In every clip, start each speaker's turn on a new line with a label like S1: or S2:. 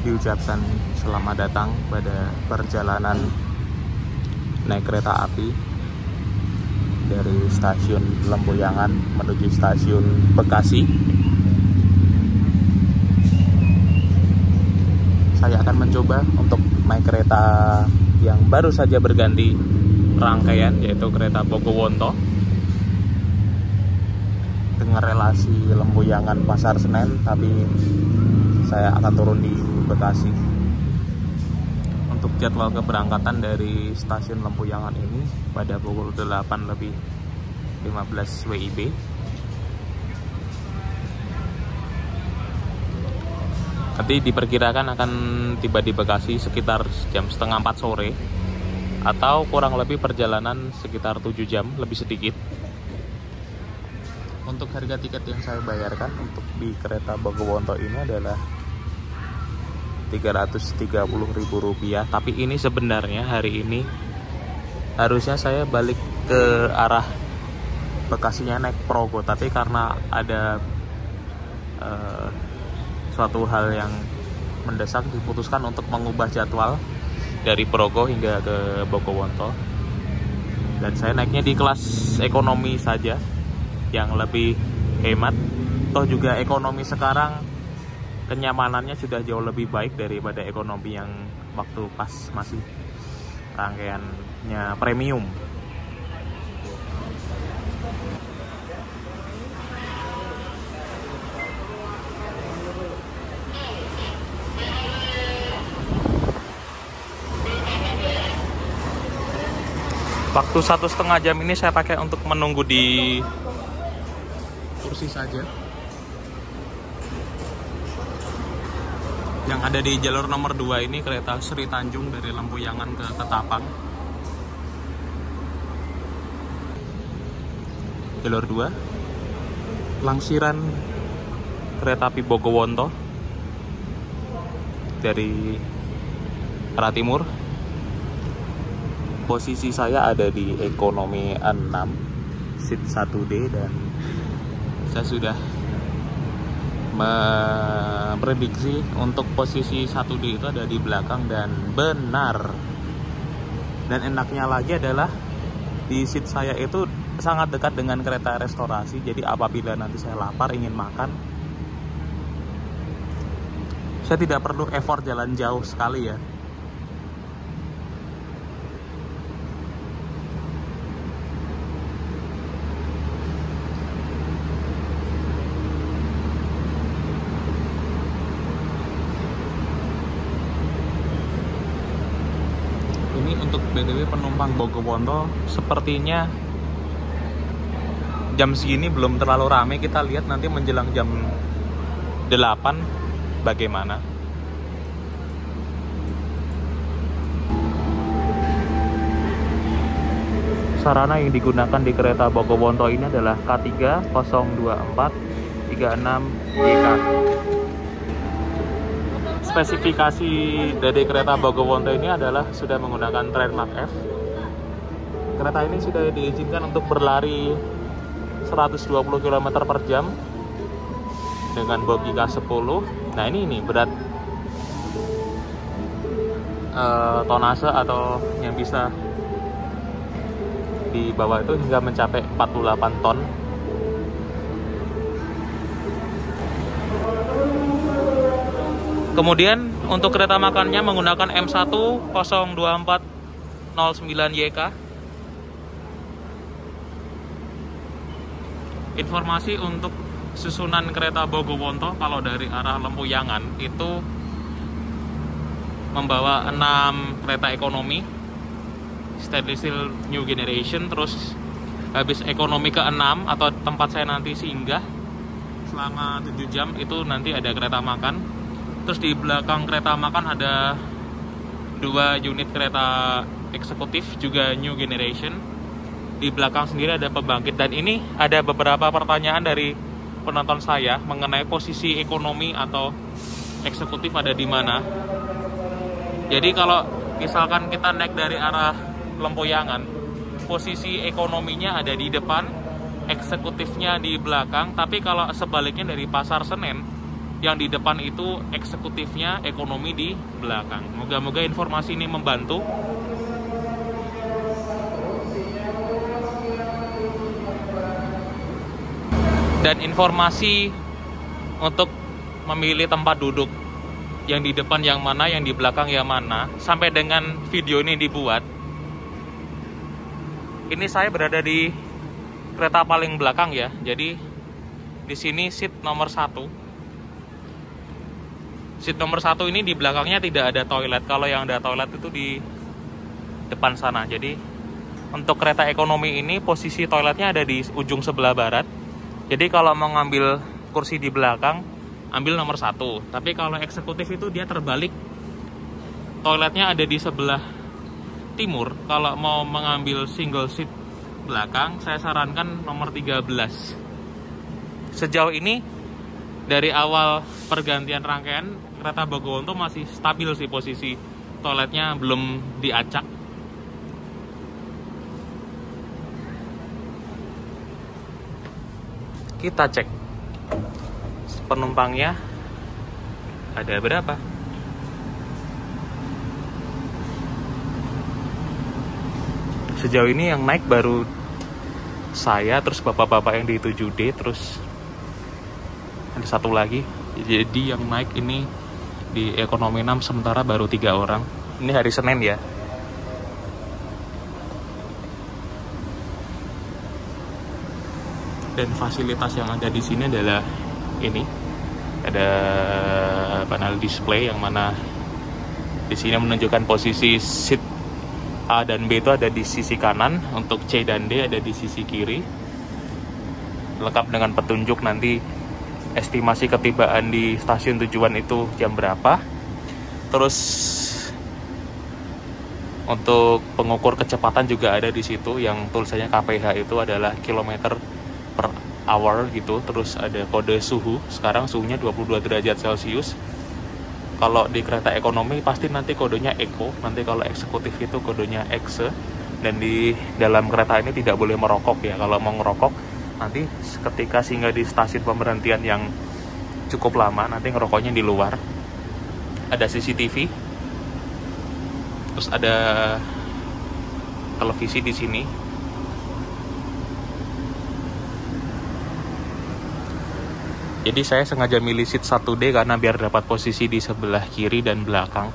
S1: diucapkan selamat datang pada perjalanan naik kereta api dari stasiun Lempuyangan menuju stasiun Bekasi. Saya akan mencoba untuk naik kereta yang baru saja berganti rangkaian, yaitu kereta Bogowonto dengan relasi Lempuyangan Pasar Senen, tapi saya akan turun di Bekasi. Untuk jadwal keberangkatan dari stasiun Lempuyangan ini pada pukul 8:15 WIB. Nanti diperkirakan akan tiba di Bekasi sekitar jam setengah 4 sore, atau kurang lebih perjalanan sekitar 7 jam lebih sedikit. Untuk harga tiket yang saya bayarkan untuk di kereta Bogowonto ini adalah Rp330.000, tapi ini sebenarnya hari ini harusnya saya balik ke arah Bekasinya naik Progo, tapi karena ada suatu hal yang mendesak diputuskan untuk mengubah jadwal dari Progo hingga ke Bogowonto, dan saya naiknya di kelas ekonomi saja yang lebih hemat. Toh juga ekonomi sekarang kenyamanannya sudah jauh lebih baik daripada ekonomi yang waktu pas masih rangkaiannya premium. Waktu 1,5 jam ini saya pakai untuk menunggu di kursi saja yang ada di jalur nomor 2 ini, kereta Sri Tanjung dari Lempuyangan ke Ketapang. Jalur 2 langsiran kereta api Bogowonto dari arah timur. Posisi saya ada di ekonomi 6 seat 1D, dan saya sudah memprediksi untuk posisi 1D itu ada di belakang, dan benar. Dan enaknya lagi adalah di seat saya itu sangat dekat dengan kereta restorasi, jadi apabila nanti saya lapar ingin makan, saya tidak perlu effort jalan jauh sekali ya. Ini untuk BTW penumpang Bogowonto sepertinya jam segini belum terlalu ramai. Kita lihat nanti menjelang jam 8 bagaimana. Sarana yang digunakan di kereta Bogowonto ini adalah K3 024 36 YK. Spesifikasi dari kereta Bogowonto ini adalah sudah menggunakan Trainmark F. Kereta ini sudah diizinkan untuk berlari 120 km per jam dengan bogi K10. Nah ini berat tonase atau yang bisa dibawa itu hingga mencapai 48 ton. Kemudian untuk kereta makannya menggunakan M1 02409 YK. Informasi untuk susunan kereta Bogowonto, kalau dari arah Lempuyangan itu membawa 6 kereta ekonomi stainless steel new generation, terus habis ekonomi ke-6 atau tempat saya nanti singgah selama 7 jam itu nanti ada kereta makan. Terus di belakang kereta makan ada 2 unit kereta eksekutif juga new generation. Di belakang sendiri ada pembangkit, dan ini ada beberapa pertanyaan dari penonton saya mengenai posisi ekonomi atau eksekutif ada di mana. Jadi kalau misalkan kita naik dari arah Lempuyangan, posisi ekonominya ada di depan, eksekutifnya di belakang. Tapi kalau sebaliknya dari Pasar Senen, yang di depan itu eksekutifnya, ekonomi di belakang. Moga-moga informasi ini membantu. Dan informasi untuk memilih tempat duduk, yang di depan yang mana, yang di belakang yang mana, sampai dengan video ini dibuat. Ini saya berada di kereta paling belakang ya. Jadi di sini seat nomor 1. Seat nomor 1 ini di belakangnya tidak ada toilet. Kalau yang ada toilet itu di depan sana. Jadi untuk kereta ekonomi ini posisi toiletnya ada di ujung sebelah barat. Jadi kalau mau ngambil kursi di belakang, ambil nomor 1. Tapi kalau eksekutif itu dia terbalik. Toiletnya ada di sebelah timur. Kalau mau mengambil single seat belakang, saya sarankan nomor 13. Sejauh ini dari awal pergantian rangkaian, kereta Bogowonto masih stabil sih posisi toiletnya, belum diacak. Kita cek penumpangnya ada berapa. Sejauh ini yang naik baru saya, terus bapak-bapak yang di 7D, terus ada satu lagi. Jadi yang naik ini di ekonomi 6 sementara baru 3 orang. Ini hari Senin ya. Dan fasilitas yang ada di sini adalah ini. Ada panel display yang mana di sini menunjukkan posisi seat A dan B itu ada di sisi kanan, untuk C dan D ada di sisi kiri. Lengkap dengan petunjuk nanti estimasi ketibaan di stasiun tujuan itu jam berapa. Terus untuk pengukur kecepatan juga ada di situ, yang tulisannya KPH itu adalah kilometer per hour gitu. Terus ada kode suhu, sekarang suhunya 22 derajat Celcius. Kalau di kereta ekonomi pasti nanti kodenya Eco, nanti kalau eksekutif itu kodenya Exe. Dan di dalam kereta ini tidak boleh merokok ya. Kalau mau ngerokok nanti ketika singgah di stasiun pemberhentian yang cukup lama, nanti ngerokoknya di luar. Ada CCTV, terus ada televisi di sini. Jadi saya sengaja milih seat 1D karena biar dapat posisi di sebelah kiri dan belakang.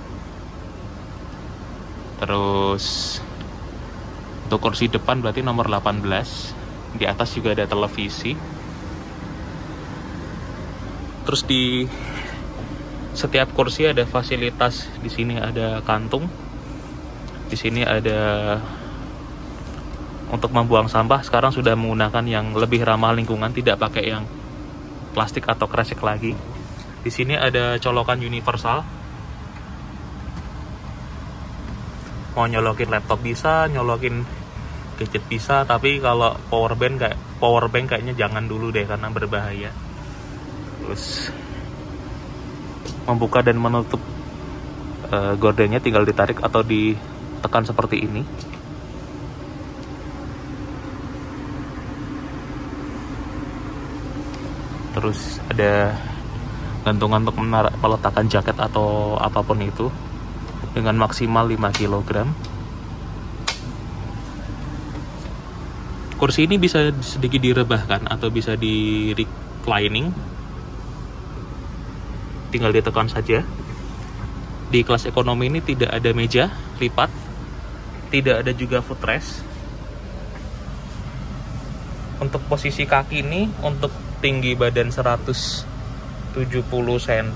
S1: Terus untuk kursi depan berarti nomor 18. Di atas juga ada televisi. Terus di setiap kursi ada fasilitas. Di sini ada kantung. Di sini ada untuk membuang sampah. Sekarang sudah menggunakan yang lebih ramah lingkungan, tidak pakai yang plastik atau kresek lagi. Di sini ada colokan universal. Mau nyolokin laptop bisa, nyolokin gadget bisa, tapi kalau power bank kayaknya jangan dulu deh karena berbahaya. Terus membuka dan menutup gordennya tinggal ditarik atau ditekan seperti ini. Terus ada gantungan untuk meletakkan jaket atau apapun itu dengan maksimal 5 kg. Kursi ini bisa sedikit direbahkan atau bisa di reclining. Tinggal ditekan saja. Di kelas ekonomi ini tidak ada meja lipat, tidak ada juga footrest. Untuk posisi kaki ini, untuk tinggi badan 170 cm.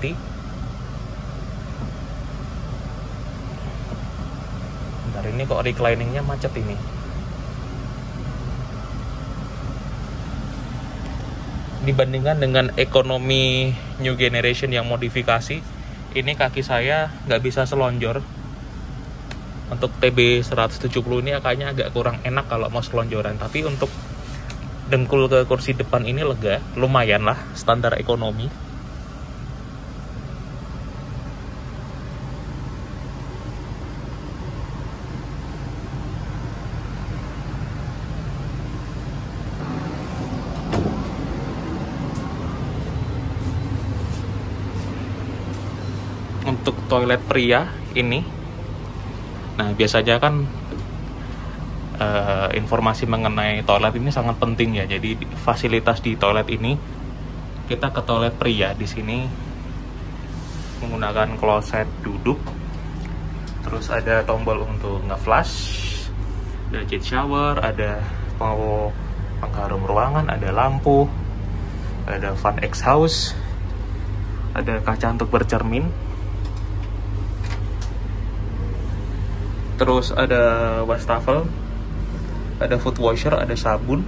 S1: Bentar, ini kok recliningnya macet ini. Dibandingkan dengan ekonomi new generation yang modifikasi, ini kaki saya nggak bisa selonjor. Untuk TB 170 ini kayaknya agak kurang enak kalau mau selonjoran. Tapi untuk dengkul ke kursi depan ini lega, lumayan lah, standar ekonomi. untuk toilet pria ini. Nah, biasanya kan informasi mengenai toilet ini sangat penting ya. Jadi fasilitas di toilet ini, kita ke toilet pria di sini menggunakan kloset duduk. Terus ada tombol untuk nge-flush, ada jet shower, ada pengharum ruangan, ada lampu, ada fan exhaust, ada kaca untuk bercermin. Terus ada wastafel, ada foot washer, ada sabun,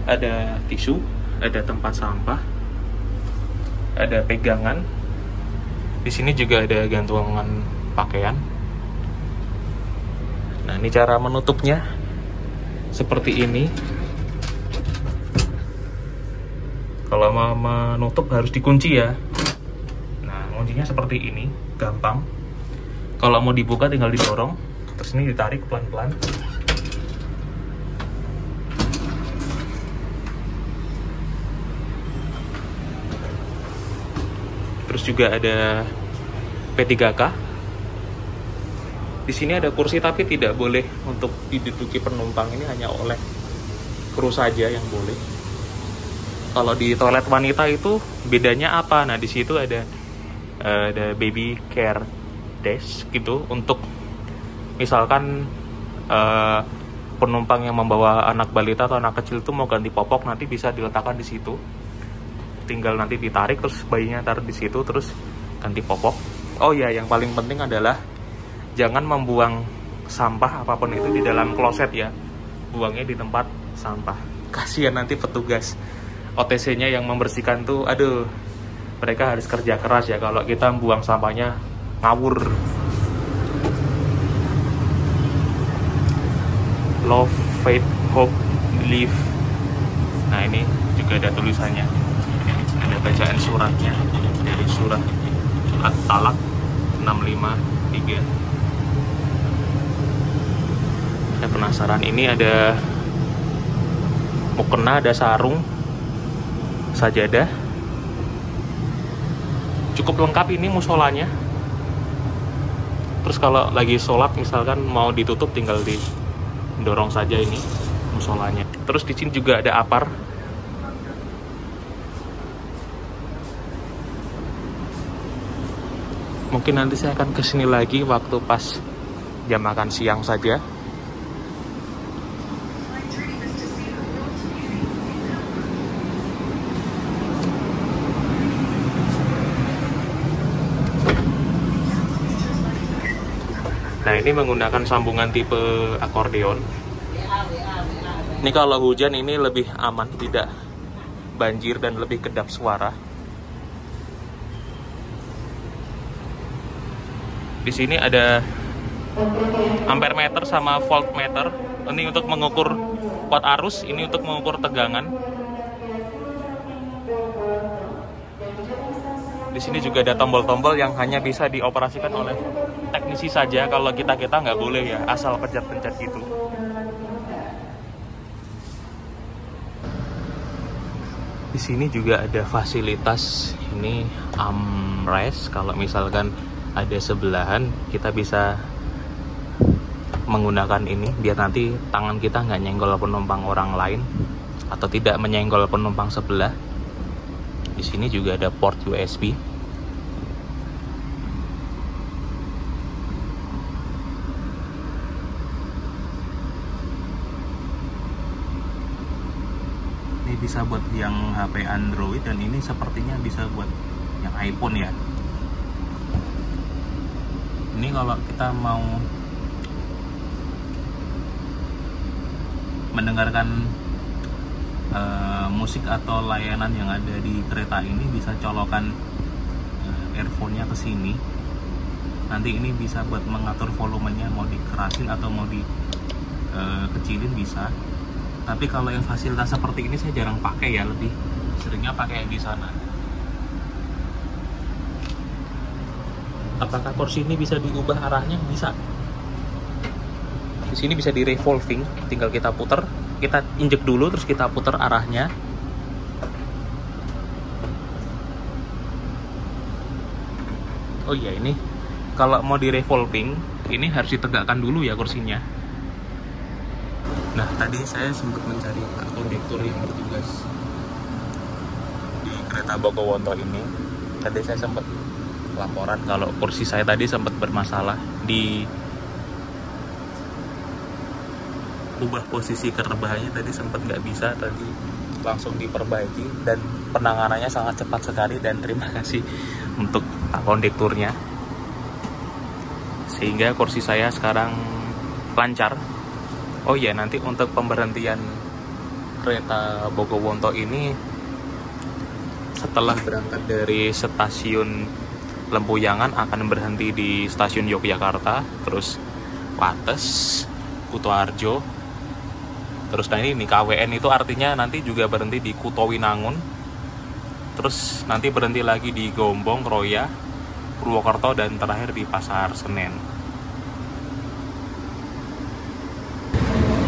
S1: ada tisu, ada tempat sampah, ada pegangan. Di sini juga ada gantungan pakaian. Nah, ini cara menutupnya seperti ini. Kalau mau menutup harus dikunci ya. Nah, kuncinya seperti ini, gampang. Kalau mau dibuka tinggal didorong, terus ini ditarik pelan-pelan. Terus juga ada P3K. Di sini ada kursi tapi tidak boleh untuk diduduki penumpang. Ini hanya oleh kru saja yang boleh. Kalau di toilet wanita itu bedanya apa? Nah, di situ ada baby care desk gitu, untuk misalkan penumpang yang membawa anak balita atau anak kecil itu mau ganti popok, nanti bisa diletakkan di situ. Tinggal nanti ditarik, terus bayinya taruh di situ, terus ganti popok. Oh ya, yang paling penting adalah jangan membuang sampah apapun itu di dalam kloset ya. Buangnya di tempat sampah. Kasihan nanti petugas OTC-nya yang membersihkan tuh, aduh, mereka harus kerja keras ya kalau kita buang sampahnya ngawur. Love, faith, hope, believe. Nah, ini juga ada tulisannya. Ada bacaan suratnya dari surat At-Talaq 653. Saya penasaran, ini ada mukena, ada sarung, sajadah. Cukup lengkap ini musolanya. Terus kalau lagi sholat misalkan mau ditutup, tinggal didorong saja ini musolanya. Terus di sini juga ada apar. Mungkin nanti saya akan kesini lagi waktu pas jam makan siang saja. Nah, ini menggunakan sambungan tipe akordeon. Ini kalau hujan ini lebih aman, tidak banjir dan lebih kedap suara. Di sini ada ampere meter sama voltmeter. Ini untuk mengukur kuat arus, ini untuk mengukur tegangan. Di sini juga ada tombol-tombol yang hanya bisa dioperasikan oleh teknisi saja. Kalau kita nggak boleh ya, asal pencet-pencet gitu. Di sini juga ada fasilitas ini armrest. Kalau misalkan ada sebelahan, kita bisa menggunakan ini biar nanti tangan kita nggak nyenggol penumpang orang lain atau tidak menyenggol penumpang sebelah. Di sini juga ada port USB. Ini bisa buat yang HP Android, dan ini sepertinya bisa buat yang iPhone ya. Ini kalau kita mau mendengarkan musik atau layanan yang ada di kereta ini, bisa colokan earphone-nya ke sini. Nanti ini bisa buat mengatur volumenya, mau dikerasin atau mau dikecilin bisa. Tapi kalau yang fasilitas seperti ini saya jarang pakai ya, lebih seringnya pakai yang di sana. Apakah kursi ini bisa diubah arahnya? Bisa. Di sini bisa di revolving, tinggal kita putar, kita injek dulu terus kita putar arahnya. Oh iya, ini kalau mau di revolving ini harus ditegakkan dulu ya kursinya. Nah, tadi saya sempat mencari Pak kondektur yang bertugas di kereta Bogowonto ini. Tadi saya sempat laporan kalau kursi saya tadi sempat bermasalah, di ubah posisi kerebahannya tadi sempat nggak bisa, tadi langsung diperbaiki dan penanganannya sangat cepat sekali, dan terima kasih untuk Pak kondekturnya sehingga kursi saya sekarang lancar. Oh iya, nanti untuk pemberhentian kereta Bogowonto ini setelah berangkat dari stasiun Lempuyangan akan berhenti di stasiun Yogyakarta, terus Wates, Kutoarjo, terus nah ini KWN itu artinya nanti juga berhenti di Kutowinangun, terus nanti berhenti lagi di Gombong, Kroya, Purwokerto, dan terakhir di Pasar Senen.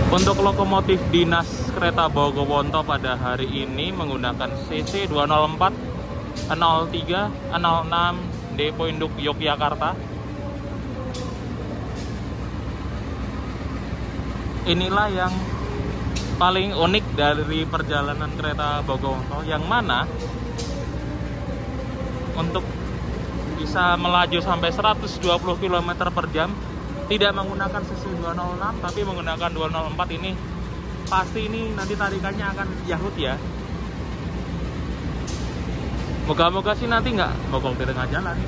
S1: Untuk lokomotif dinas kereta Bogowonto pada hari ini menggunakan CC 204 03 06 Depo Induk Yogyakarta. Inilah yang paling unik dari perjalanan kereta Bogowonto, yang mana untuk bisa melaju sampai 120 km per jam tidak menggunakan CC 206 tapi menggunakan 204 ini, pasti ini nanti tarikannya akan yahut ya. Moga-moga sih nanti nggak mogok di tengah jalan.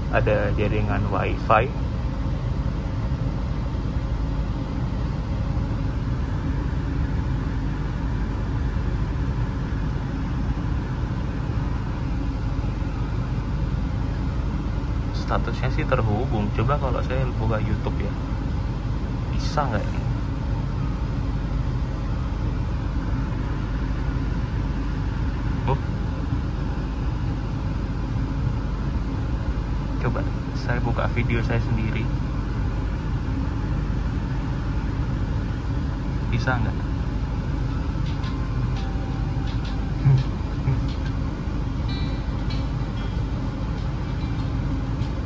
S1: Ada jaringan wifi, statusnya sih terhubung. Coba kalau saya buka YouTube ya, bisa nggak ini? Coba saya buka video saya sendiri, bisa nggak?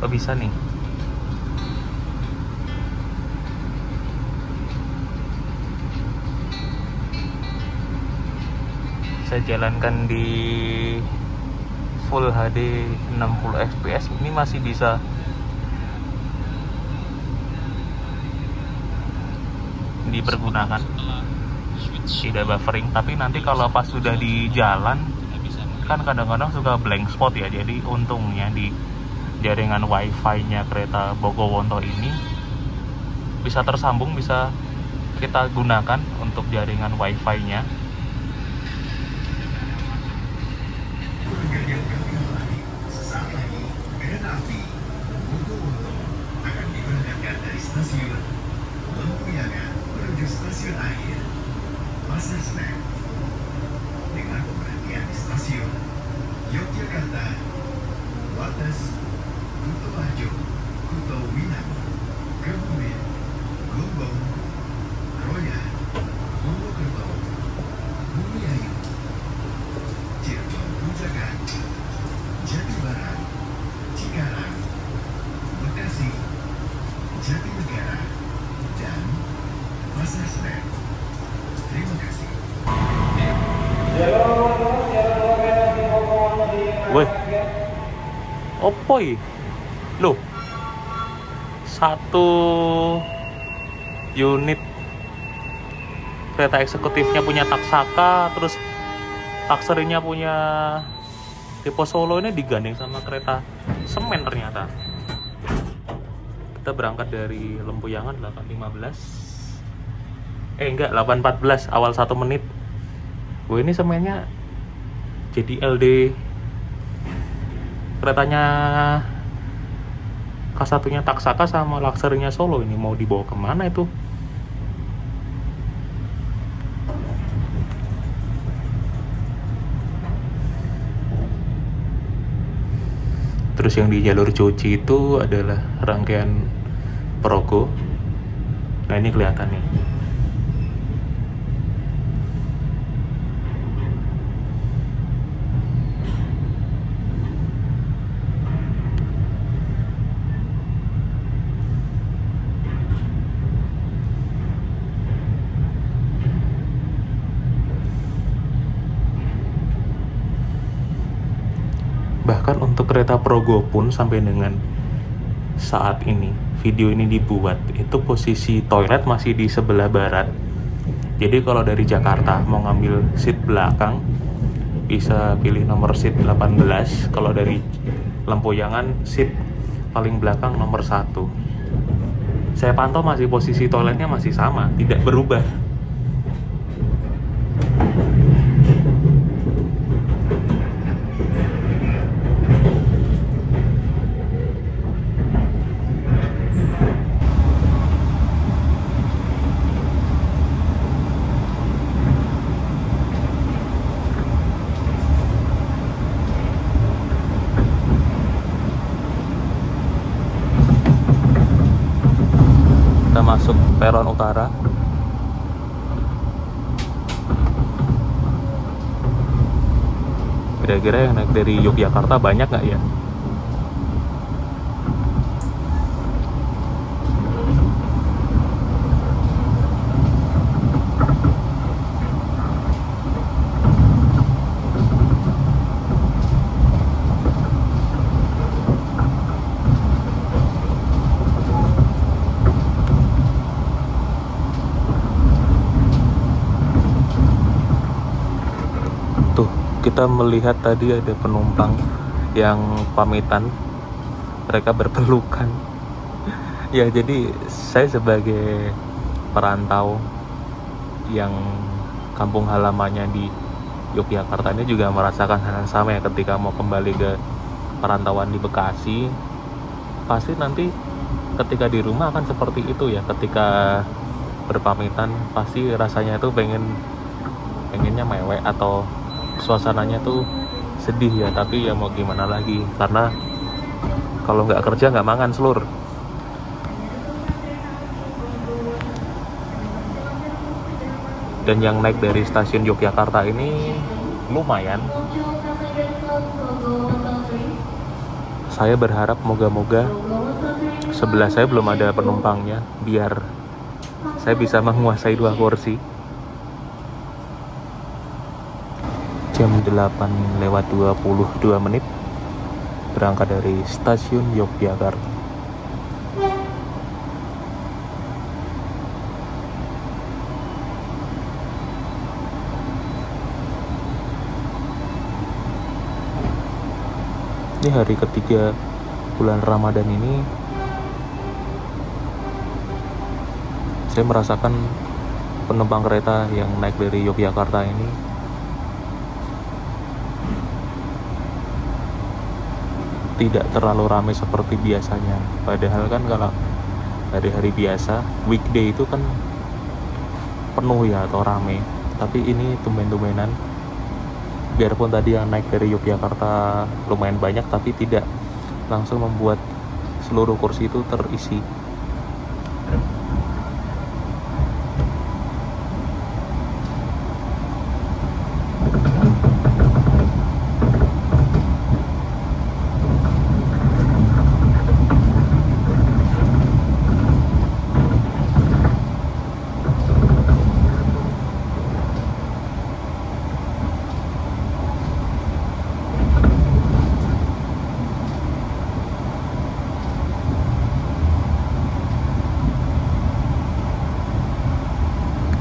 S1: Oh, bisa nih. Saya jalankan di Full HD 60 fps, ini masih bisa dipergunakan, tidak buffering. Tapi nanti kalau pas sudah di jalan kan kadang-kadang suka blank spot ya. Jadi untungnya di jaringan wifi nya kereta Bogowonto ini bisa tersambung, bisa kita gunakan untuk jaringan wifi nya.
S2: Stasiun Lempuyangan menuju stasiun akhir Pasar Senen dengan pemberhentian di stasiun Yogyakarta, Wates, Kutoarjo, Kutowinangun, Kebumen, Gombong, Kroya, Purwokerto, Bumiayu, Cirebon Pujakan, Jati Barat, Cikarang, Bekasi, Jatinegara, dan Pasar Senen. Terima kasih.
S1: Woi, opoi, loh, satu unit kereta eksekutifnya punya Taksaka, terus takserinya punya Depo Solo, ini digandeng sama kereta semen ternyata. Kita berangkat dari Lempuyangan 8.15, enggak, 8.14, awal 1 menit. Ini semennya jadi LD keretanya K1-nya Taksaka sama Luxury-nya Solo ini mau dibawa kemana itu? Terus yang di jalur Joji itu adalah rangkaian Progo. Nah ini kelihatan nih. Bahkan untuk kereta Progo pun sampai dengan saat ini, video ini dibuat, itu posisi toilet masih di sebelah barat. Jadi kalau dari Jakarta mau ngambil seat belakang, bisa pilih nomor seat 18. Kalau dari Lempuyangan, seat paling belakang nomor 1. Saya pantau masih posisi toiletnya masih sama, tidak berubah. Kita masuk peron utara. Kira-kira yang naik dari Yogyakarta banyak nggak ya? Kita melihat tadi ada penumpang yang pamitan, mereka berpelukan. Ya jadi saya sebagai perantau yang kampung halamannya di Yogyakarta ini juga merasakan hal yang sama ya, ketika mau kembali ke perantauan di Bekasi. Pasti nanti ketika di rumah akan seperti itu ya, ketika berpamitan pasti rasanya itu pengennya mewek atau suasananya tuh sedih ya, tapi ya mau gimana lagi, karena kalau nggak kerja nggak makan selur. Dan yang naik dari stasiun Yogyakarta ini lumayan. Saya berharap moga-moga sebelah saya belum ada penumpangnya, biar saya bisa menguasai 2 kursi. Jam 8:22 berangkat dari stasiun Yogyakarta. Ini hari ketiga bulan Ramadan ini, saya merasakan penumpang kereta yang naik dari Yogyakarta ini tidak terlalu ramai seperti biasanya. Padahal kan kalau hari-hari biasa, weekday itu kan penuh ya atau ramai. Tapi ini tumben-tumbenan. Biarpun tadi yang naik dari Yogyakarta lumayan banyak, tapi tidak langsung membuat seluruh kursi itu terisi.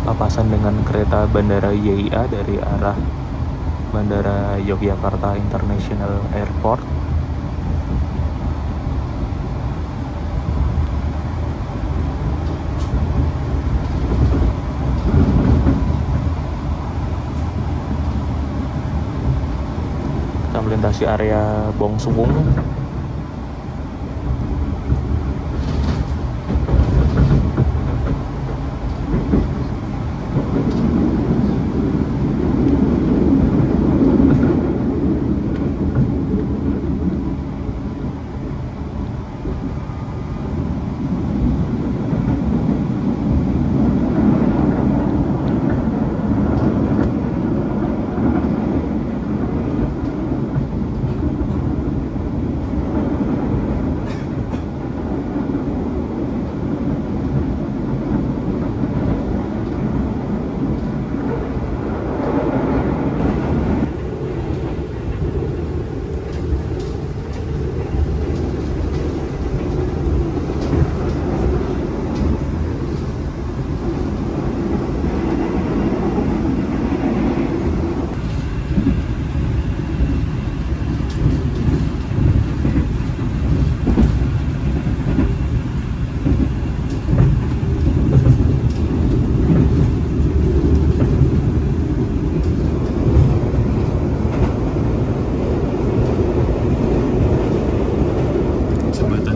S1: Papasan dengan kereta Bandara YIA dari arah Bandara Yogyakarta International Airport. Kita melintasi area Bong Suwung.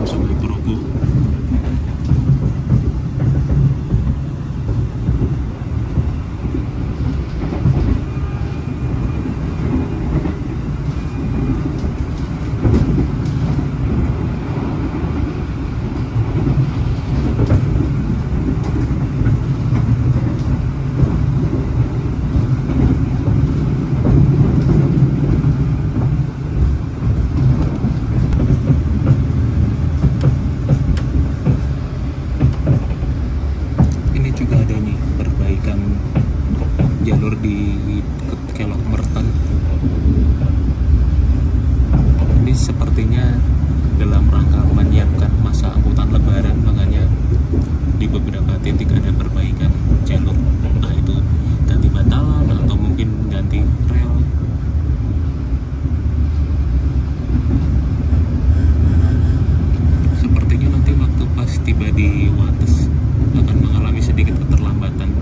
S1: Sungai Progo. Jalur di Kelok Merton ini sepertinya dalam rangka menyiapkan masa angkutan lebaran, makanya di beberapa titik ada perbaikan jalur, entah itu ganti batalan atau mungkin ganti rel. Sepertinya nanti waktu pas tiba di Wates akan mengalami sedikit keterlambatan.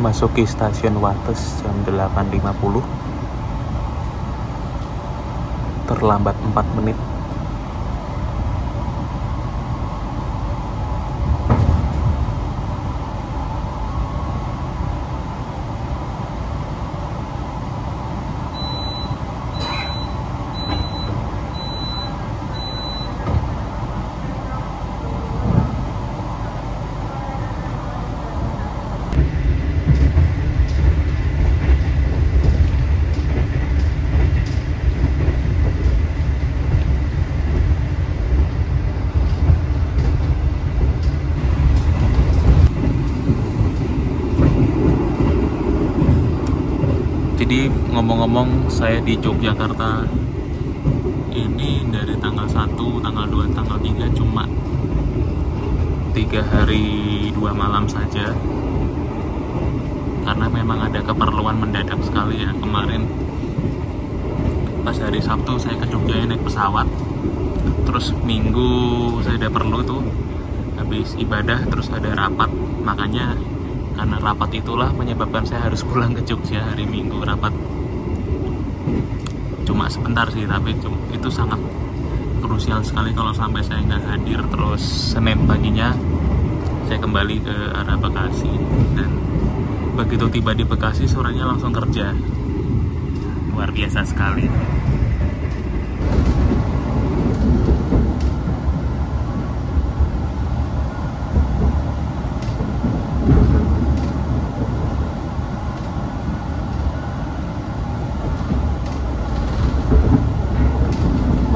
S1: Memasuki stasiun Wates jam 8.50, terlambat 4 menit. Jadi ngomong-ngomong, saya di Yogyakarta ini dari tanggal 1, tanggal 2, tanggal 3 cuma 3 hari 2 malam saja, karena memang ada keperluan mendadak sekali ya. Kemarin pas hari Sabtu saya ke Jogja naik pesawat, terus Minggu saya ada perlu tuh habis ibadah, terus ada rapat, makanya karena rapat itulah menyebabkan saya harus pulang ke Jogja hari Minggu. Rapat cuma sebentar sih, tapi itu sangat krusial sekali kalau sampai saya nggak hadir. Terus Senin paginya saya kembali ke arah Bekasi, dan begitu tiba di Bekasi sorenya langsung kerja. Luar biasa sekali.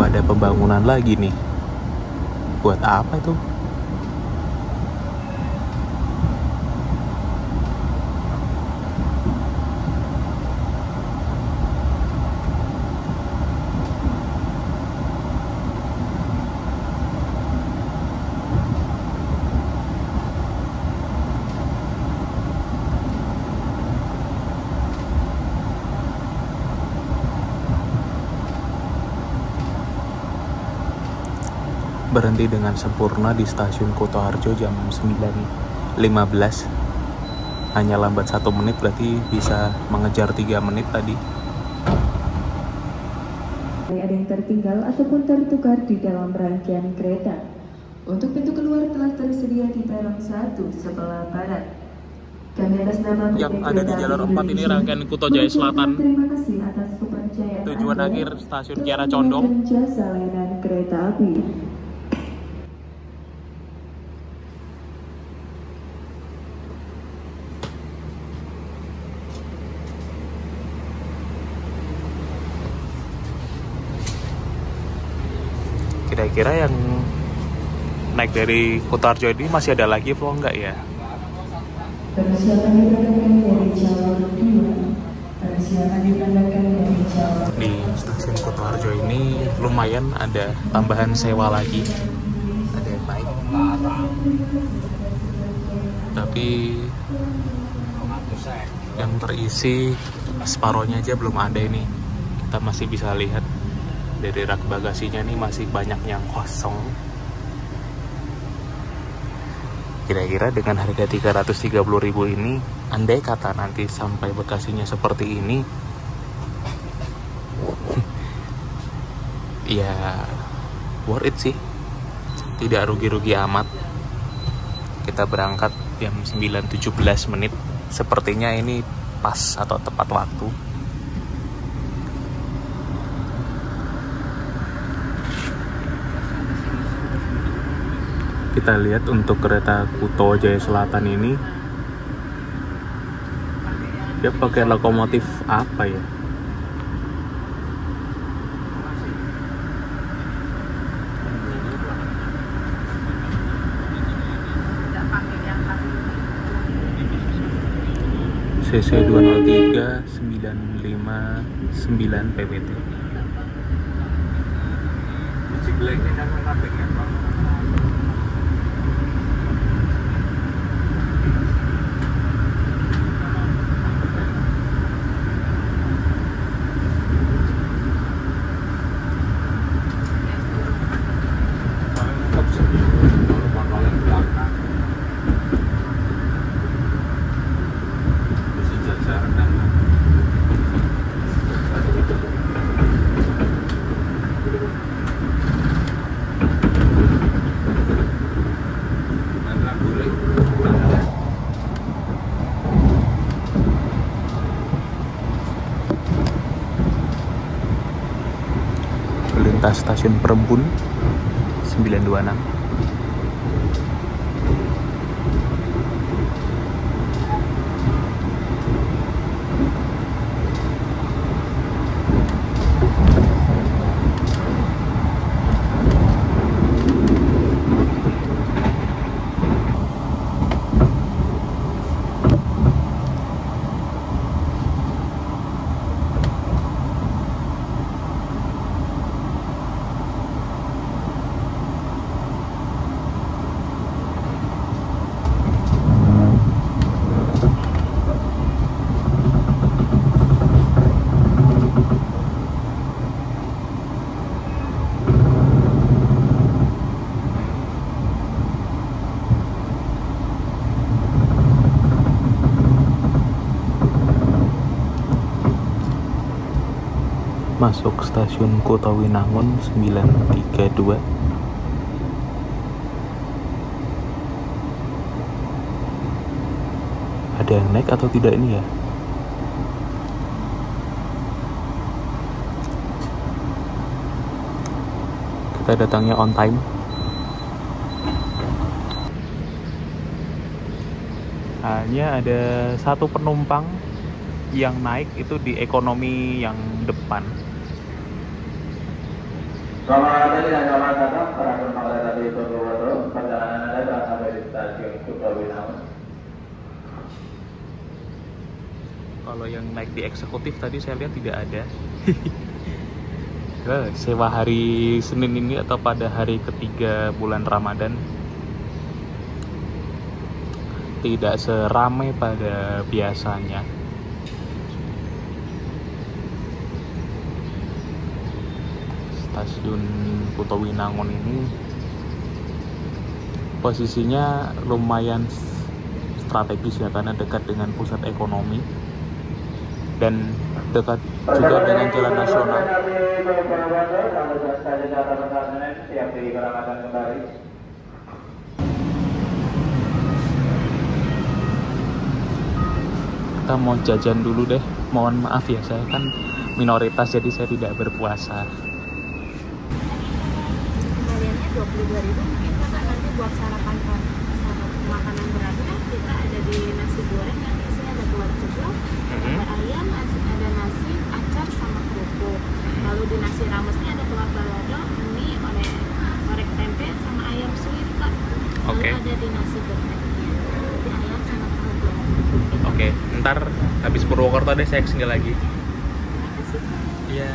S1: Ada pembangunan lagi nih. Buat apa itu? Berhenti dengan sempurna di stasiun Kutoarjo jam 9.15. Hanya lambat 1 menit, berarti bisa mengejar 3 menit tadi.
S3: Ada yang tertinggal ataupun tertukar di dalam rangkaian kereta. Untuk pintu keluar telah tersedia di peron 1 sebelah barat. Kami atas nama
S1: yang ada di jalur 4 ini rangkaian Kuto Jaya Selatan.
S3: Terima kasih atas kepercayaan
S1: Tujuan
S3: Anda
S1: akhir stasiun Kiara Condong.
S3: dan jasa layanan kereta api.
S1: Kira-kira yang naik dari Kutoarjo ini masih ada lagi apa enggak ya?
S3: Persiapan diperagakan dari jalur 2. Persiapan diperagakan dari jalur.
S1: Di stasiun Kutoarjo ini lumayan ada tambahan sewa lagi. Ada yang naik. Tapi yang terisi separohnya aja belum ada ini. Kita masih bisa lihat dari rak bagasinya nih masih banyak yang kosong. Kira-kira dengan harga 330.000 ini, andai kata nanti sampai bagasinya seperti ini, ya worth it sih. Tidak rugi-rugi amat. Kita berangkat jam 9.17 menit. Sepertinya ini pas atau tepat waktu. Kita lihat untuk kereta Kuto Jaya Selatan ini, dia pakai lokomotif apa ya? CC 203 959 PPT. Lintas stasiun Perbun 926. Masuk stasiun Kota Winangun 932. Ada yang naik atau tidak ini ya? Kita datangnya on time. Hanya ada satu penumpang yang naik itu di ekonomi yang depan.
S4: Selamat datang dan selamat datang para penumpang kereta api Solo. Perjalanan Anda telah sampai di stasiun Kuto Winangun.
S1: Kalau yang naik di eksekutif tadi saya lihat tidak ada. Sewa hari Senin ini atau pada hari ketiga bulan Ramadan tidak seramai pada biasanya. Stasiun Kuto Winangun ini posisinya lumayan strategis ya, karena dekat dengan pusat ekonomi dan dekat juga dengan jalan nasional. Kita mau jajan dulu deh. Mohon maaf ya, saya kan minoritas jadi saya tidak berpuasa.
S5: Kembaliannya 22.000, mungkin kakak nanti buat sarapan makanan beratnya kita ada di nasi goreng yang isinya ada telur ceplok, ada ayam, ada nasi, acar sama kerupuk. Lalu di nasi ramesnya ada telur balado, mie,
S1: Oke.
S5: Lalu ada di nasi gorengnya, roti ayam sama tahu goreng.
S1: Oke, ntar habis Purwokerto deh saya kesini lagi.
S5: Makasih.
S1: Iya.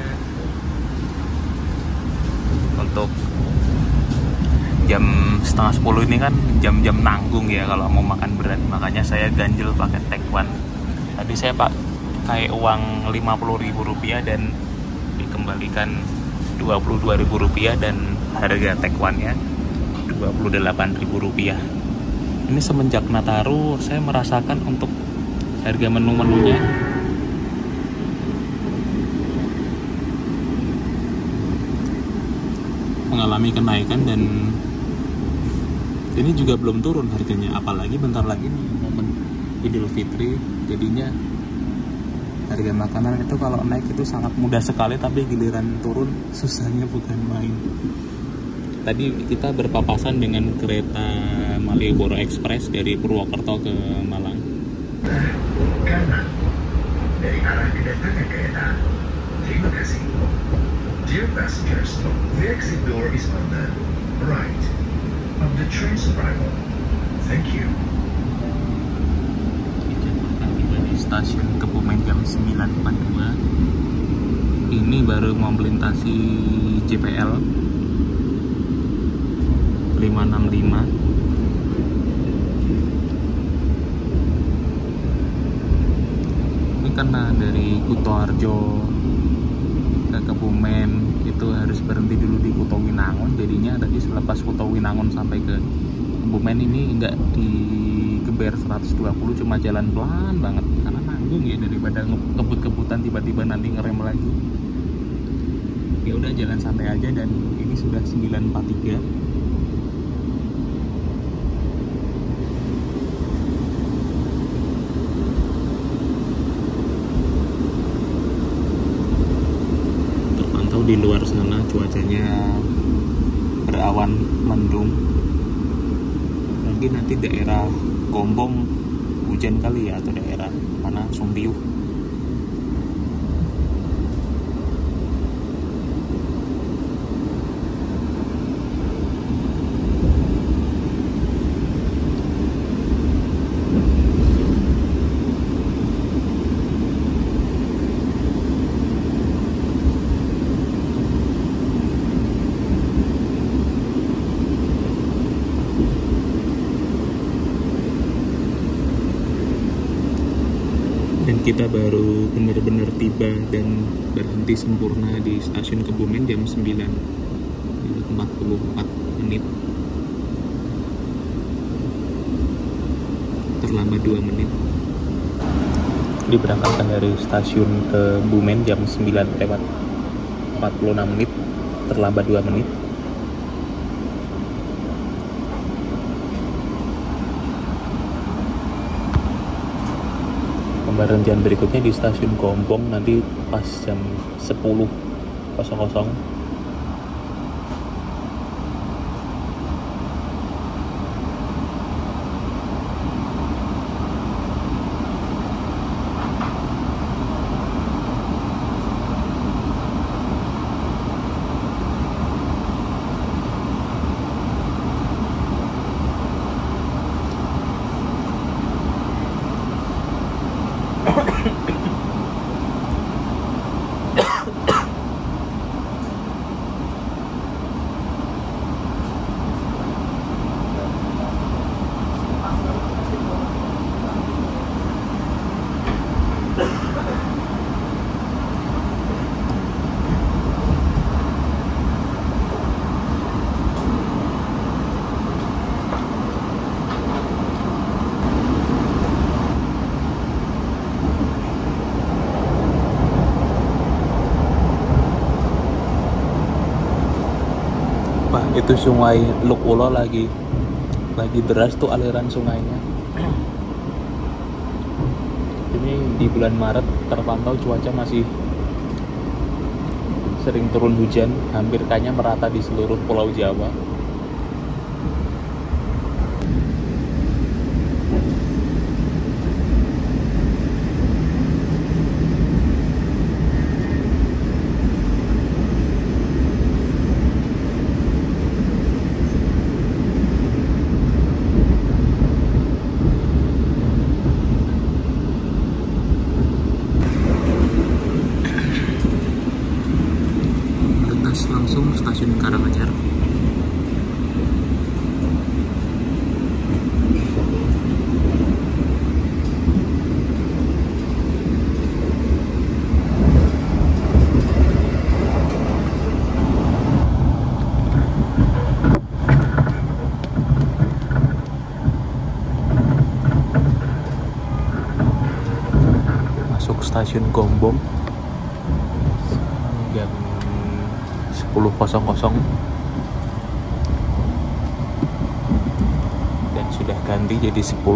S1: Untuk jam 9:30 ini kan jam-jam nanggung ya kalau mau makan berat, makanya saya ganjel pakai Taekwon. Tadi saya pakai uang Rp50.000 dan dikembalikan Rp22.000 dan harga Taekwonnya Rp28.000. Ini semenjak Nataru saya merasakan untuk harga menu-menunya mengalami kenaikan, dan ini juga belum turun harganya, apalagi bentar lagi nih momen Idul Fitri, jadinya harga makanan itu kalau naik itu sangat mudah sekali, tapi giliran turun susahnya bukan main. Tadi kita berpapasan dengan kereta Malioboro Express dari Purwokerto ke Malang.
S2: Kanan dari arah kedatangan kereta. Terima kasih. Dear passengers, the exit door is on the right of the train's arrival. Thank you.
S1: Tiba di stasiun Kebumen jam 9.42. Ini baru mau melintasi JPL 565. Ini karena dari Kutoarjo ke Kebumen itu harus berhenti dulu di Kuto Winangun, jadinya tadi selepas Kuto Winangun sampai ke Kebumen ini nggak digeber 120, cuma jalan pelan banget karena nanggung ya, daripada kebut-kebutan tiba-tiba nanti ngerem lagi. Ya udah jalan santai aja, dan ini sudah 9.43. Di luar sana cuacanya berawan mendung, mungkin nanti daerah Gombong hujan kali ya, atau daerah mana Sumbiuh. Kita baru benar-benar tiba dan berhenti sempurna di stasiun Kebumen jam 9.44 menit, terlambat 2 menit. Diberangkatkan dari stasiun Kebumen jam 9.46 menit, terlambat 2 menit. Pemberhentian berikutnya di stasiun Gombong nanti pas jam 10.00. Itu sungai Lukulo lagi deras tuh aliran sungainya. Ini di bulan Maret terpantau cuaca masih sering turun hujan, hampir kayaknya merata di seluruh Pulau Jawa. stasiun Gombong jam 10.00 dan sudah ganti jadi 10.01,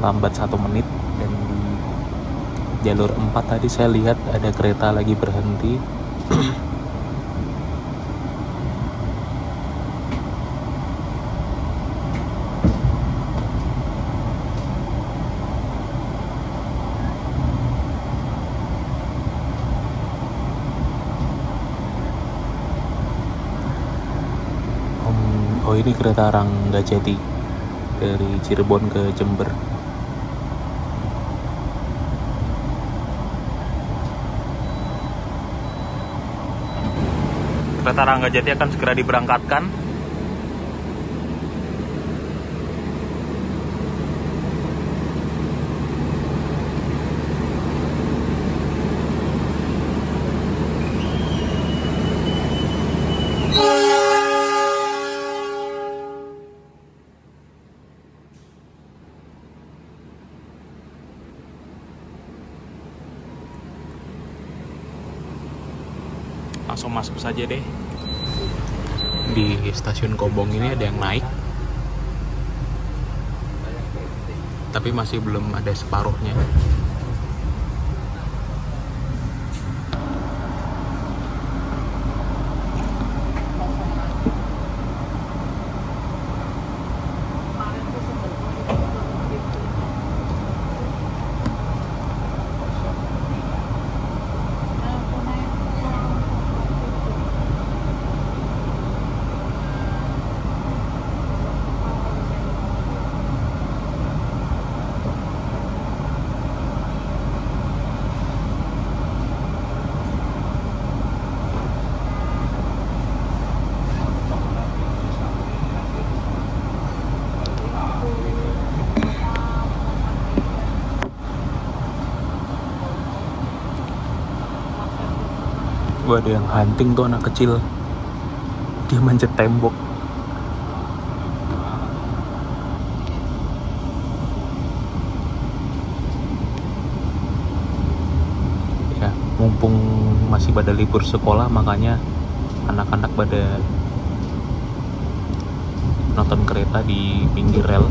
S1: lambat 1 menit. Dan di jalur 4 tadi saya lihat ada kereta lagi berhenti. Oh, ini kereta Ranggajati dari Cirebon ke Jember. Kereta Ranggajati akan segera diberangkatkan. Langsung masuk saja deh. Di stasiun Gombong ini ada yang naik, tapi masih belum ada separuhnya. Gua ada yang hunting tuh, anak kecil, dia manjat tembok. Ya, mumpung masih pada libur sekolah, makanya anak-anak pada nonton kereta di pinggir rel.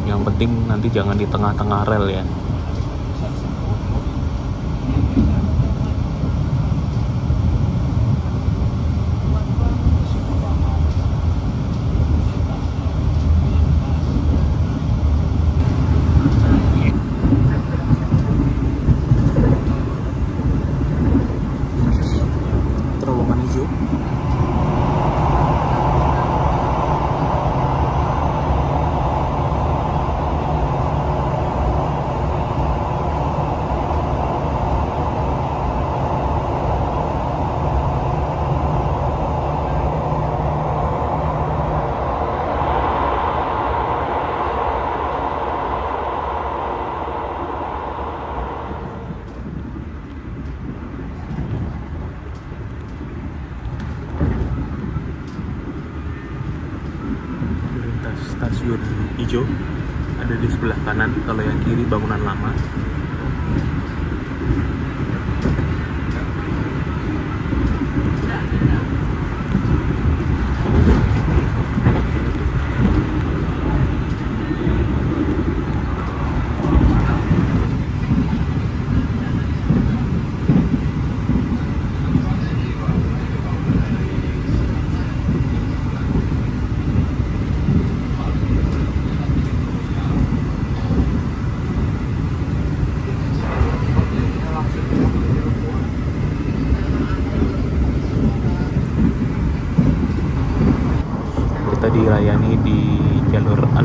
S1: Yang penting nanti jangan di tengah-tengah rel ya. Terowongan hijau. Stasiun hijau ada di sebelah kanan, kalau yang kiri bangunan lama. Kita dilayani di jalur 6.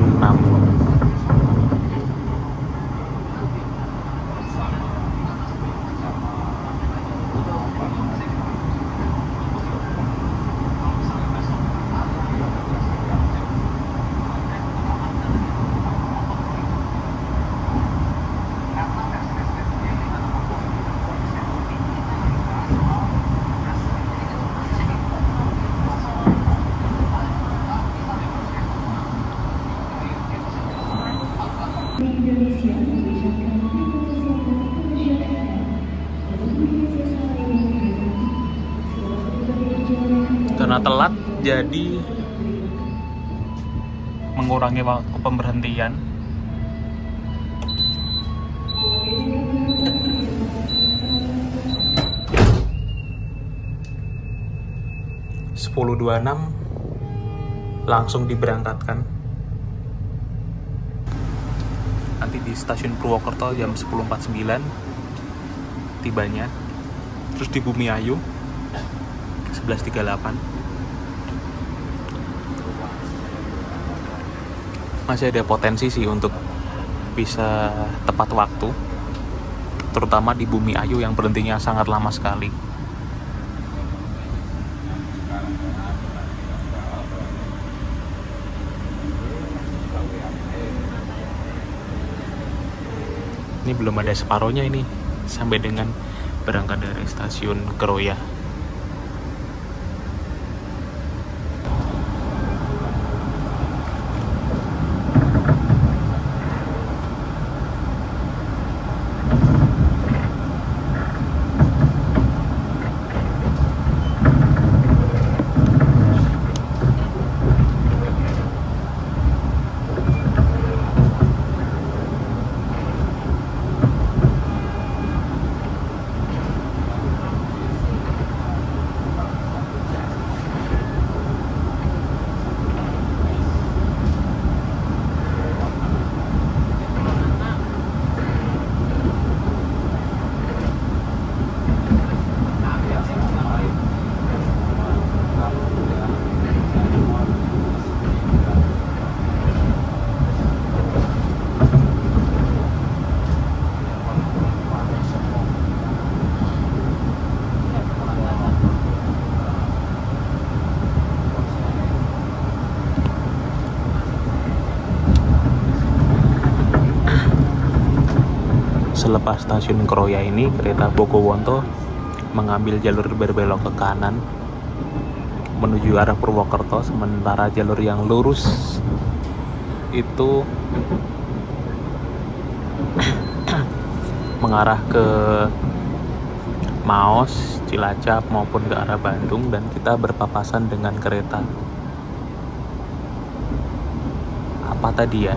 S1: Karena telat, jadi mengurangi waktu pemberhentian. Langsung diberangkatkan. Nanti di stasiun Purwokerto jam 10.49 tibanya. Terus di Bumiayu 11.38. Masih ada potensi sih untuk bisa tepat waktu, terutama di Bumiayu yang berhentinya sangat lama sekali. Ini belum ada separohnya ini sampai dengan berangkat dari stasiun Keroya. Selepas stasiun Keroya ini, kereta Bogowonto mengambil jalur berbelok ke kanan menuju arah Purwokerto, sementara jalur yang lurus itu mengarah ke Maos, Cilacap maupun ke arah Bandung, dan kita berpapasan dengan kereta apa tadi ya?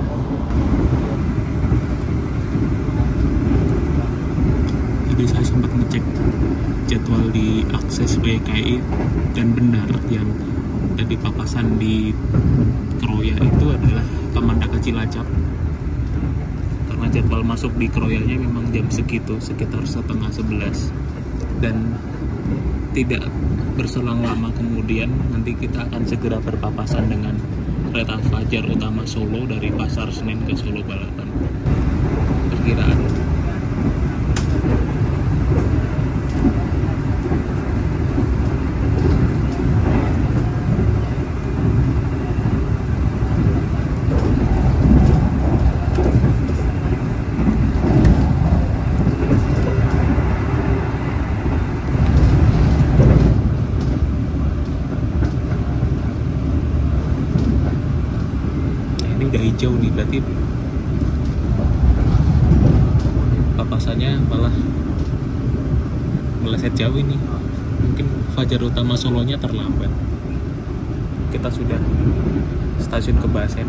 S1: Jadi saya sempat ngecek jadwal di akses PKI dan benar yang tadi papasan di Keroya itu adalah Kamandaka Cilacap, karena jadwal masuk di Keroyanya memang jam segitu, sekitar 10:30, dan tidak berselang lama kemudian nanti kita akan segera berpapasan dengan kereta Fajar Utama Solo dari Pasar Senen ke Solo Balapan. Perkiraan udah hijau nih, berarti papasannya malah meleset jauh ini. Mungkin Fajar Utama Solonya terlambat. Kita sudah stasiun Kebasen.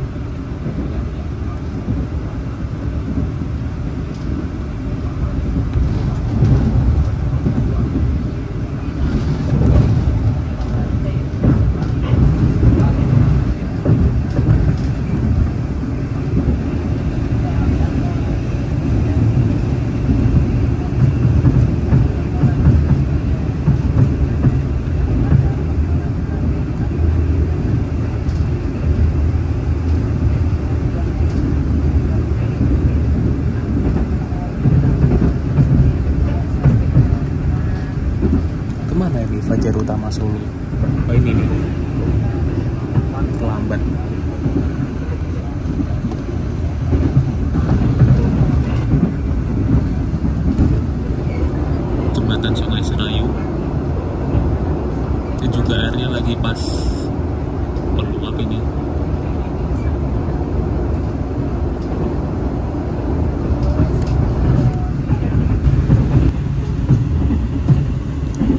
S1: Kemana ini Fajar Utama Solo? Oh ini nih, terlambat. Jembatan Sungai Serayu itu juga airnya lagi pas meluap ini.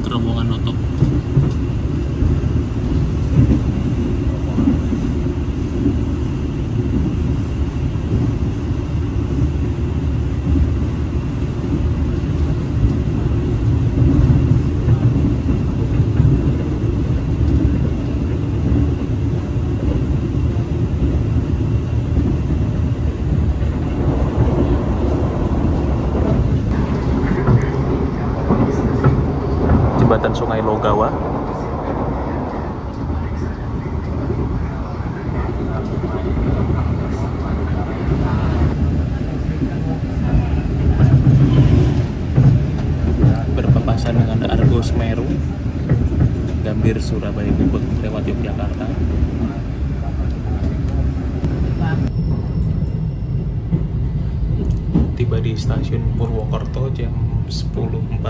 S1: Rombongan otok Tokugawa. Berpapasan dengan Argo Semeru, Gambir Surabaya Gubeng lewat Yogyakarta. Tiba di stasiun Purwokerto jam 10.48,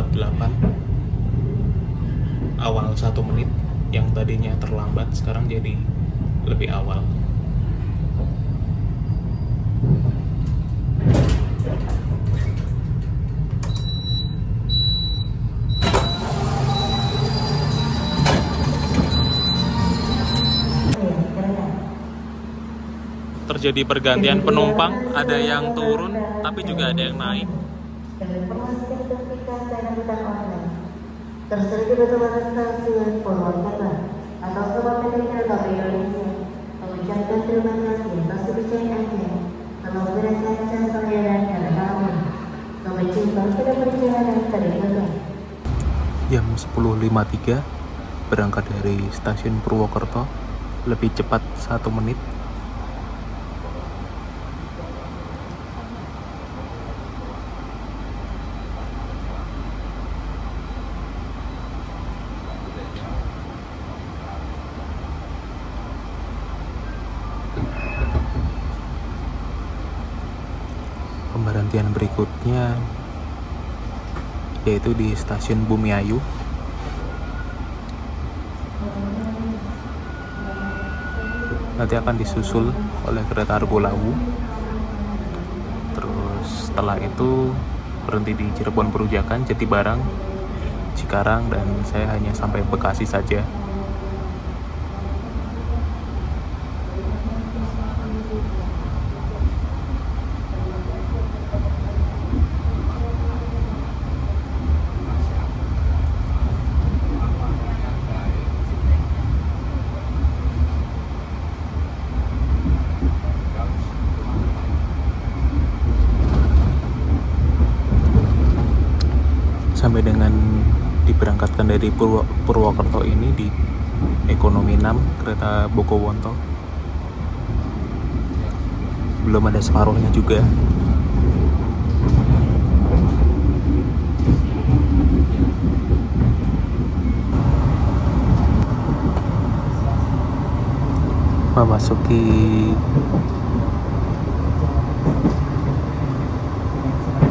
S1: awal 1 menit. Yang tadinya terlambat sekarang jadi lebih awal. Terjadi pergantian penumpang, ada yang turun tapi juga ada yang naik.
S6: Tersedia beberapa stasiun Purwokerto atau Sobat Kereta Api Indonesia mengucapkan terima kasih atas kepercayaan Anda telah memberikan jasa layanan kereta api. Sampai jumpa pada perjalanan berikutnya.
S1: Jam 10.53 berangkat dari stasiun Purwokerto, lebih cepat 1 menit. Pemberhentian berikutnya yaitu di stasiun Bumiayu. Nanti akan disusul oleh kereta Argo Lawu. Terus setelah itu berhenti di Cirebon Perujakan, Jatibarang, Cikarang, dan saya hanya sampai Bekasi saja. Sampai dengan diberangkatkan dari Purwokerto ini di ekonomi 6 kereta Bokowonto. Belum ada separuhnya juga. Memasuki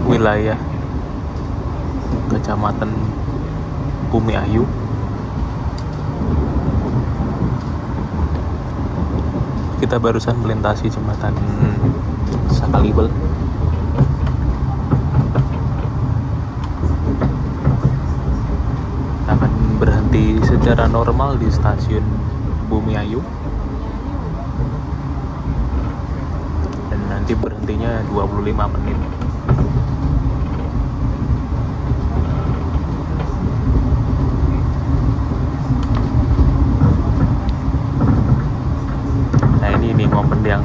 S1: wilayah Kecamatan Bumiayu. Kita barusan melintasi jembatan Sakalibel. Akan berhenti secara normal di stasiun Bumiayu. Dan nanti berhentinya 25 menit. Ini momen yang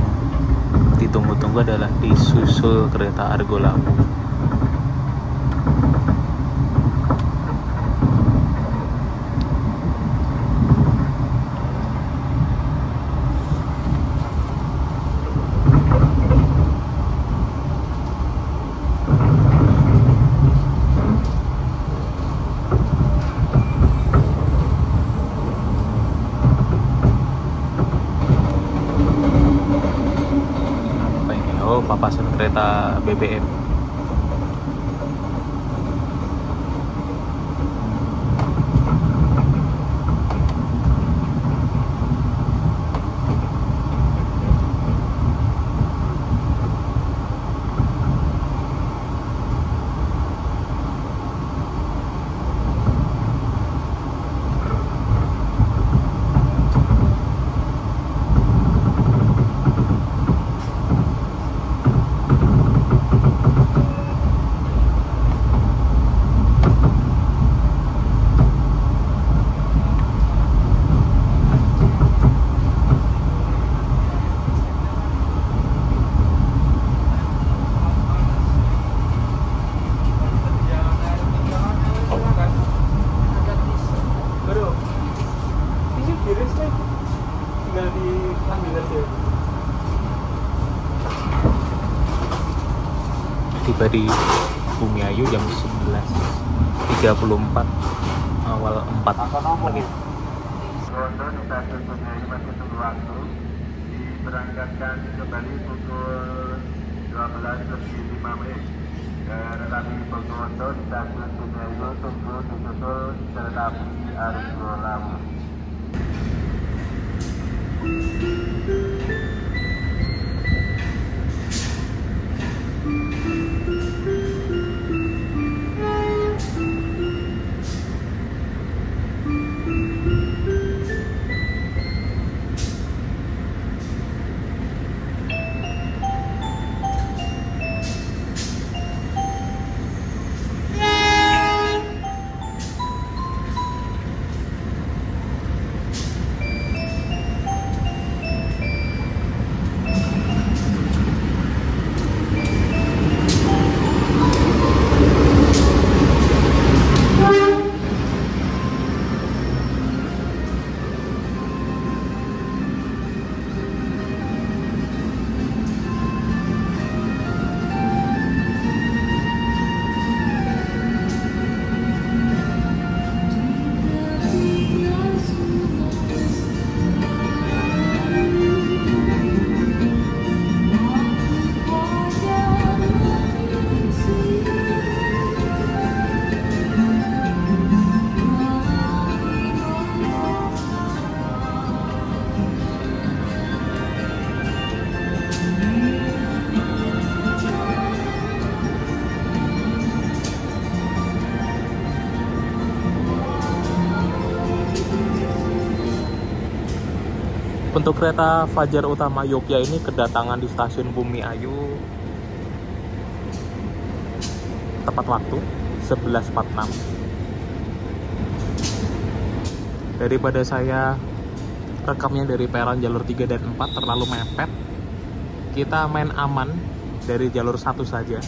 S1: ditunggu-tunggu adalah disusul kereta Argo Lawu. Papasan kereta BBM. kiri nih, tinggal diambil aja. Tiba di Bumiayu jam 11.34 awal 4 menit.
S4: Untuk di stasiun Bumiayu masih tunggu waktu. Diberangkatkan kembali pukul 12:05. Kereta api Bogowoso di stasiun Bumiayu tunggu disusul kereta api Argo Lawu.
S1: Untuk kereta Fajar Utama Yogya ini kedatangan di stasiun Bumiayu tepat waktu 11.46. Daripada saya rekamnya dari peron jalur 3 dan 4 terlalu mepet, kita main aman dari jalur 1 saja.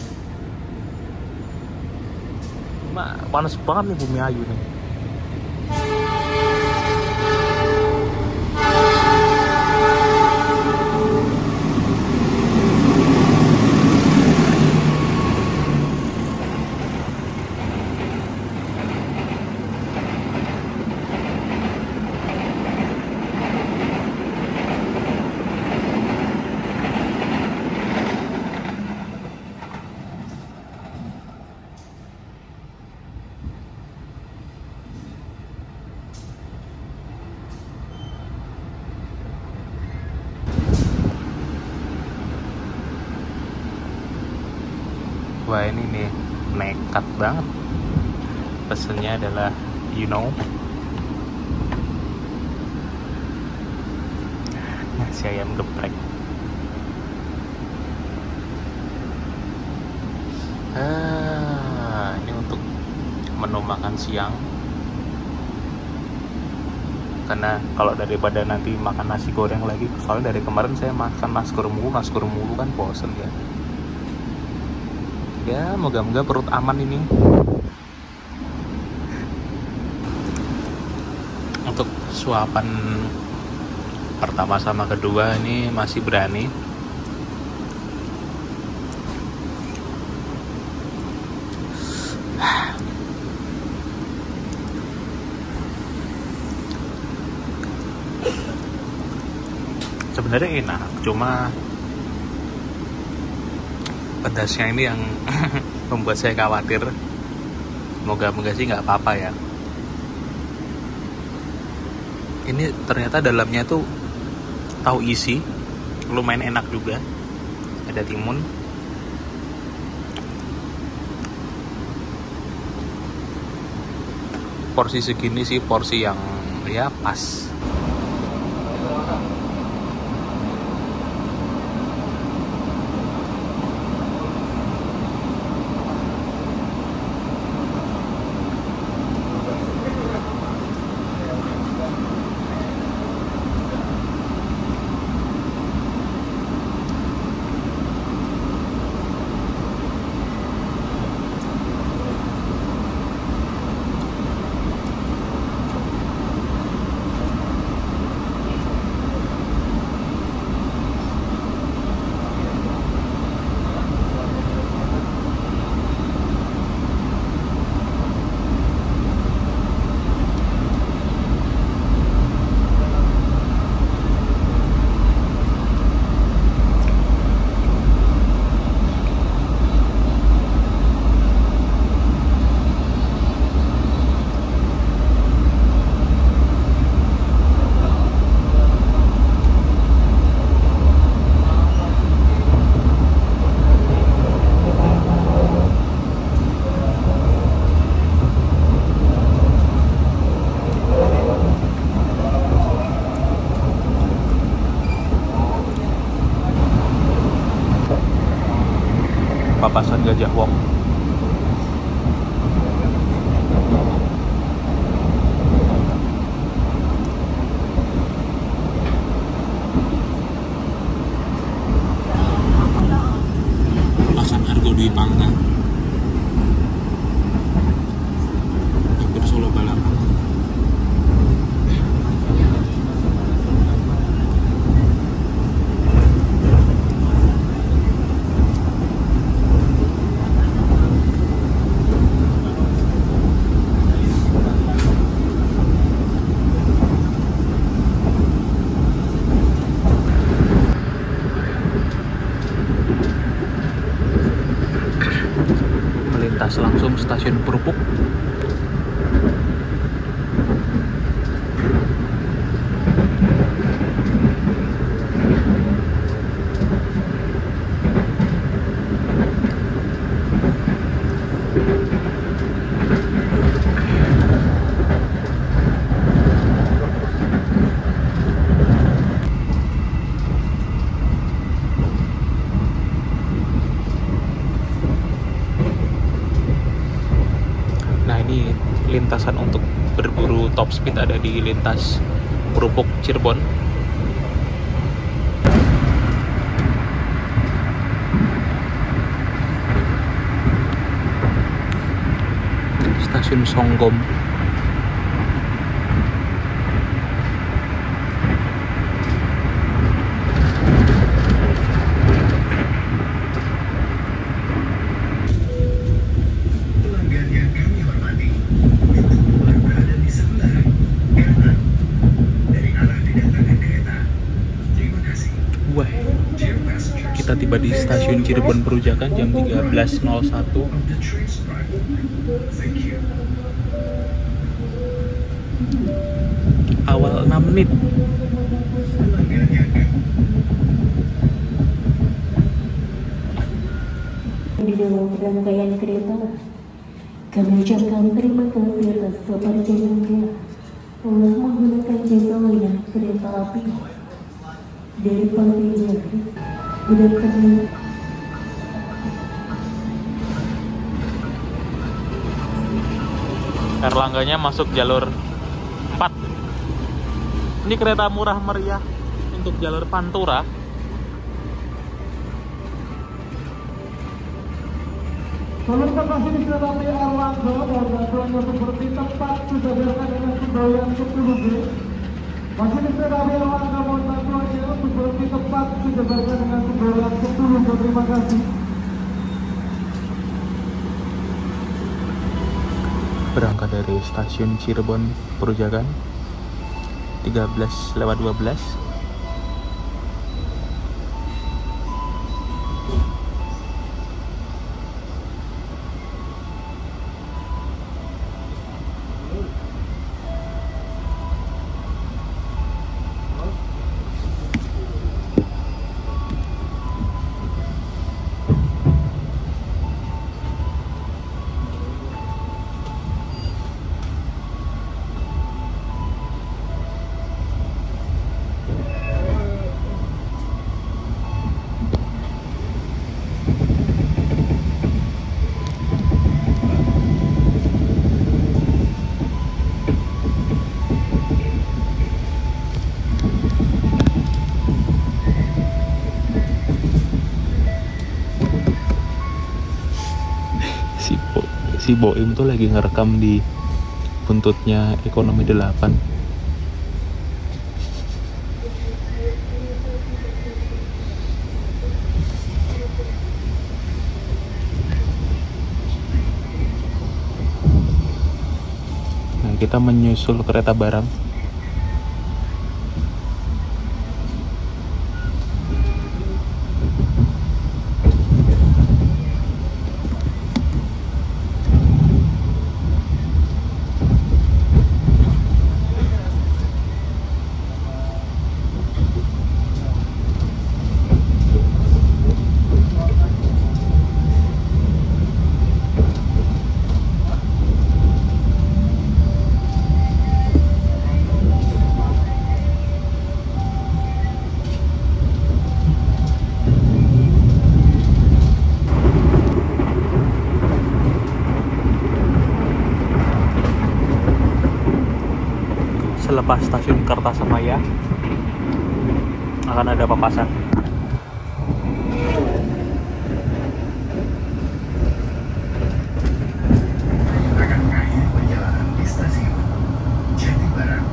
S1: Nah, panas banget nih Bumiayu nih. Wah, ini nih nekat banget. Pesennya adalah nasi ayam geprek. Ini untuk menu makan siang. Karena kalau daripada nanti makan nasi goreng lagi, soalnya dari kemarin saya makan naskur mulu kan bosen ya. Ya, moga-moga perut aman ini. Untuk suapan pertama sama kedua ini masih berani. Sebenarnya enak, cuma pedasnya ini yang membuat saya khawatir. Moga-moga sih nggak apa-apa ya. Ini ternyata dalamnya tuh tahu isi, lumayan enak juga. Ada timun. Porsi segini sih porsi yang ya pas. Gajah Wong. Pasar Argo Dwi Pangga. Hampir Solo Balapan. Melintas langsung stasiun Purupuk. Nah, ini lintasan untuk berburu top speed ada di lintas Purupuk Cirebon. Stasiun Songgom.
S2: Pelanggan yang kami hormati, pintu keluar berada di sebelah kanan dari arah kedatangan kereta. Terima kasih.
S1: Wah,
S2: Dear passengers,
S1: kita tiba di stasiun Cirebon Perujakan jam 13.01.
S2: of the train's arrival. Thank you.
S1: Awal 6 menit.
S2: Pelanggan yang
S6: Di dalam rangkaian kereta, kami ucapkan terima kasih atas kepercayaannya telah menggunakan jasa layanan kereta api dari Pantai Jati. Dan kami
S1: Erlangganya masuk jalur 4. Ini kereta murah meriah untuk jalur Pantura.
S7: Seluruh pasien kereta api Erlangga dan bantuannya seperti tempat sudah biarkan dengan semboyan 10B. Pasien kereta api Erlangga mohon bantuannya untuk berhenti tempat sudah biarkan dengan semboyan 10B. Terima kasih.
S1: Berangkat dari stasiun Cirebon Perujakan 13:12. Si Boim tuh lagi ngerekam di buntutnya Ekonomi 8. Nah, kita menyusul kereta barang. beberapa stasiun Kertasemaya akan ada papasan.
S2: Akan mengakhiri perjalanan di stasiun Jatibarang.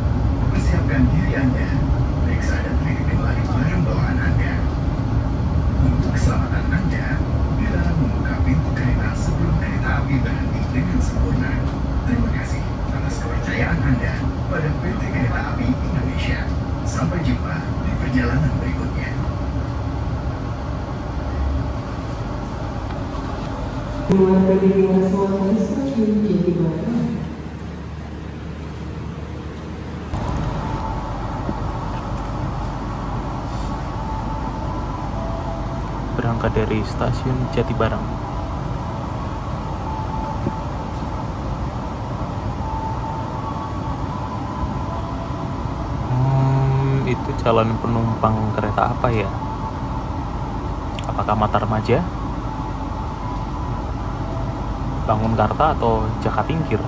S2: Persiapkan diri Anda, periksa dan teliti kembali barang bawaan Anda. Untuk keselamatan Anda, dilarang membuka pintu kereta sebelum kereta api berhenti dengan sempurna. Terima kasih atas kepercayaan Anda pada PT Kereta Api Indonesia. Sampai jumpa di perjalanan berikutnya.
S3: Keluar dari Suara Stasiun Jatibarang.
S1: Berangkat dari stasiun Jatibarang. Itu calon penumpang kereta apa ya? Apakah Matarmaja, Bangunkarta, atau Jakatingkir?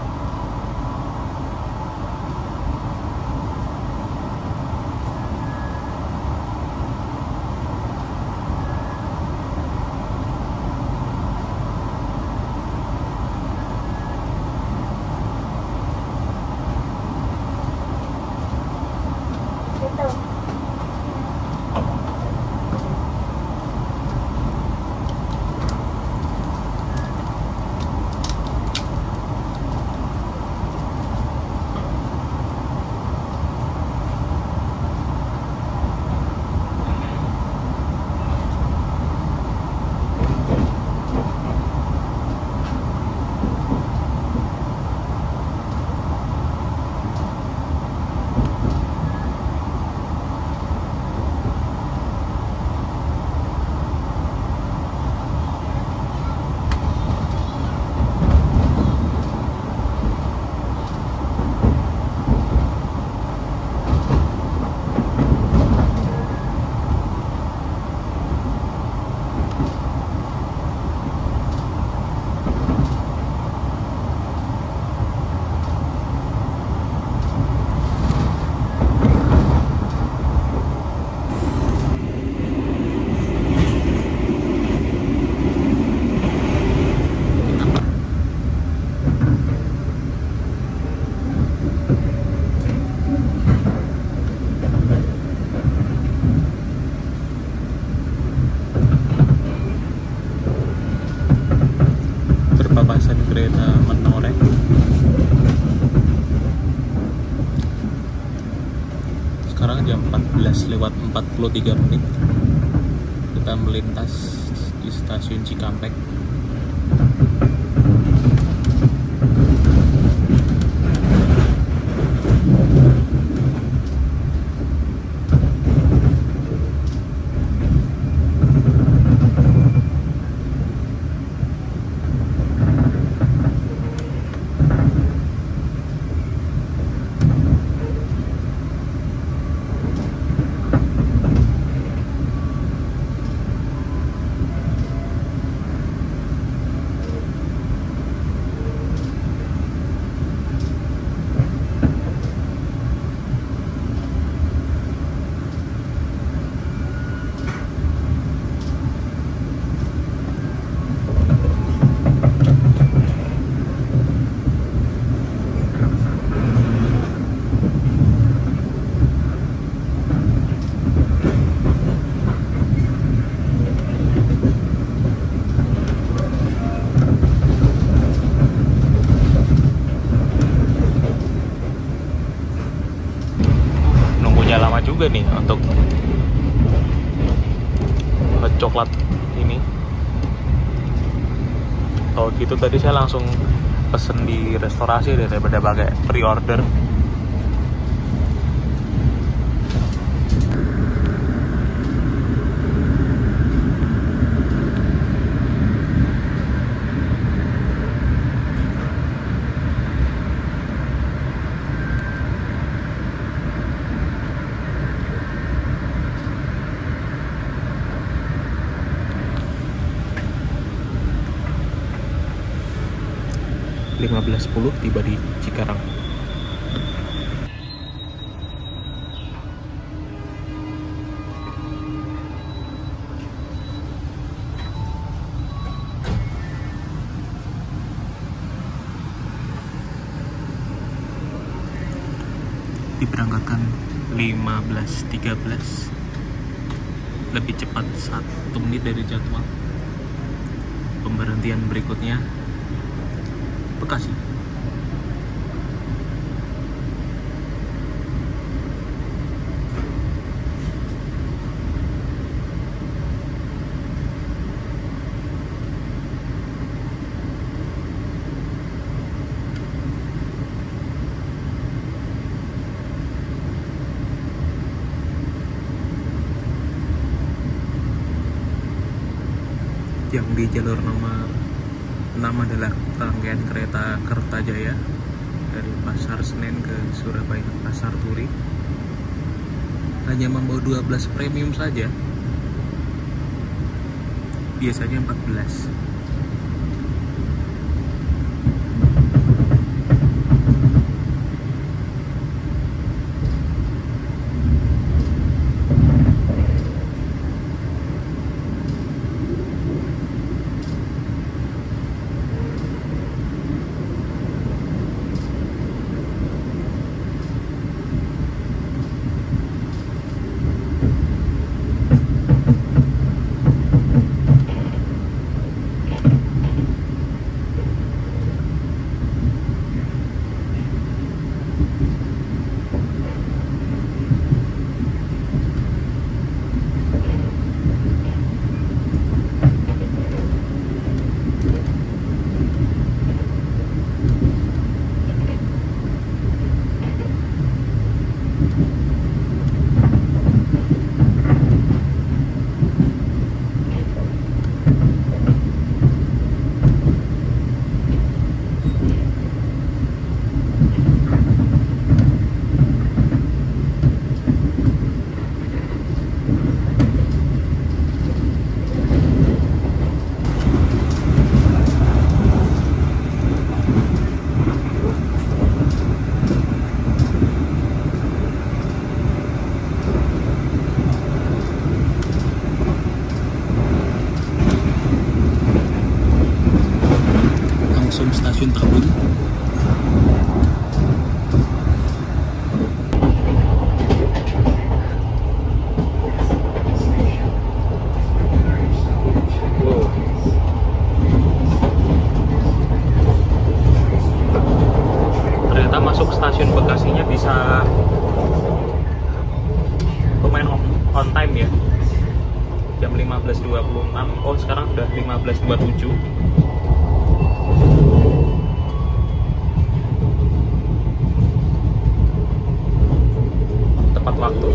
S1: Berpapasan kereta menoreh. Sekarang jam 14:43. Kita melintas di stasiun Cikampek. Lama juga nih untuk coklat ini. Kalau gitu tadi saya langsung pesen di restorasi daripada pakai pre-order. .10 tiba di Cikarang. diberangkatkan 15.13, lebih cepat 1 menit dari jadwal. Pemberhentian berikutnya Bekasi. Yang di jalur nomor 6 adalah rangkaian kereta Kertajaya dari Pasar Senen ke Surabaya Pasar Turi. Hanya membawa 12 premium saja. Biasanya 14. Stasiun Tabun. Ternyata masuk stasiun Bekasinya bisa lumayan on time ya. Jam 15.26. Oh, sekarang sudah 15.27. Tepat waktu.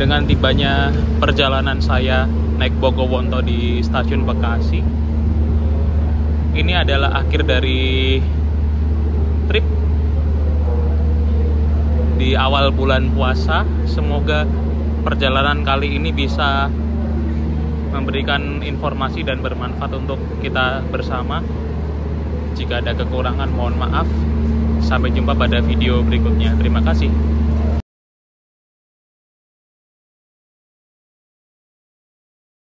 S1: Dengan tibanya perjalanan saya naik Bogowonto di stasiun Bekasi, ini adalah akhir dari trip di awal bulan puasa. Semoga perjalanan kali ini bisa memberikan informasi dan bermanfaat untuk kita bersama. Jika ada kekurangan, mohon maaf. Sampai jumpa pada video berikutnya. Terima kasih.